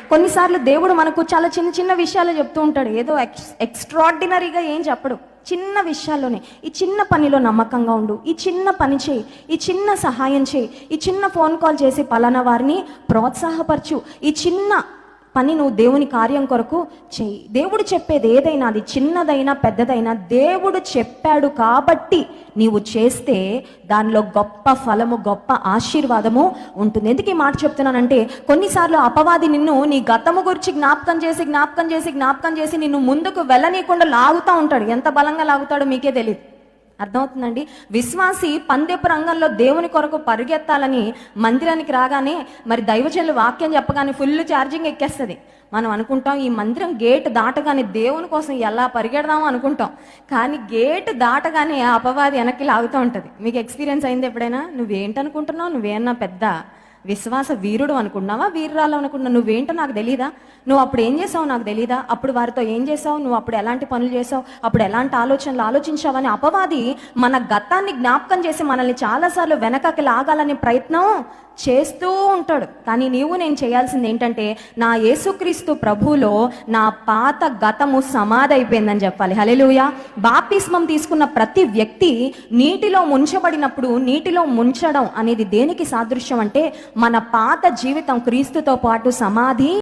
కొన్నిసార్లు దేవుడు మనకు చాలా చిన్న చిన్న విషయాలు చెప్తూ ఉంటాడు. ఏదో ఎక్స్ట్రాడినరీగా ఏం చెప్పడు. చిన్న విషయాల్లోనే, ఈ చిన్న పనిలో నమ్మకంగా ఉండు, ఈ చిన్న పని చేయి, ఈ చిన్న సహాయం చేయి, ఈ చిన్న ఫోన్ కాల్ చేసి పలానా వారిని ప్రోత్సాహపరచు, ఈ చిన్న పని నువ్వు దేవుని కార్యం కొరకు చెయ్యి. దేవుడు చెప్పేది ఏదైనా, అది చిన్నదైనా పెద్దదైనా, దేవుడు చెప్పాడు కాబట్టి నీవు చేస్తే దానిలో గొప్ప ఫలము, గొప్ప ఆశీర్వాదము ఉంటుంది. ఎందుకు ఈ మాట చెప్తున్నానంటే, కొన్నిసార్లు అపవాది నిన్ను నీ గతము గురించి జ్ఞాపకం చేసి నిన్ను ముందుకు వెళ్ళనీయకుండా లాగుతూ ఉంటాడు. ఎంత బలంగా లాగుతాడో మీకే తెలియదు. అర్థమవుతుందండి? విశ్వాసి పందెపు రంగంలో దేవుని కొరకు పరిగెత్తాలని మందిరానికి రాగానే, మరి దైవజనులు వాక్యం చెప్పగానే ఫుల్ ఛార్జింగ్ ఎక్కేస్తుంది. మనం అనుకుంటాం ఈ మందిరం గేట్ దాటగానే దేవుని కోసం ఎలా పరిగెడదామో అనుకుంటాం. కానీ గేట్ దాటగానే అపవాది వెనక్కి లాగుతూ ఉంటుంది. మీకు ఎక్స్పీరియన్స్ అయింది ఎప్పుడైనా? నువ్వేంటనుకుంటున్నావు? నువ్వేమన్నా పెద్ద విశ్వాస వీరుడు అనుకున్నావా, వీరురాలు అనుకున్నావు? నువ్వేంటో నాకు తెలీదా? నువ్వు అప్పుడు ఏం చేసావు నాకు తెలీదా? అప్పుడు వారితో ఏం చేసావు? నువ్వు అప్పుడు ఎలాంటి పనులు చేసావు? అప్పుడు ఎలాంటి ఆలోచనలు ఆలోచించావని అపవాది మన గతాన్ని జ్ఞాపకం చేసి మనల్ని చాలాసార్లు వెనకకి లాగాలనే ప్రయత్నం చేస్తూ ఉంటాడు. కానీ నేను చేయాల్సింది ఏంటంటే, నా యేసుక్రీస్తు ప్రభువులో నా పాత గతము సమాధి అయిపోయిందని చెప్పాలి. హల్లెలూయా. బాప్తిస్మం తీసుకున్న ప్రతి వ్యక్తి నీటిలో ముంచబడినప్పుడు, నీటిలో ముంచడం అనేది దేనికి సాదృశ్యం అంటే, మన పాత జీవితం క్రీస్తుతో పాటు సమాధి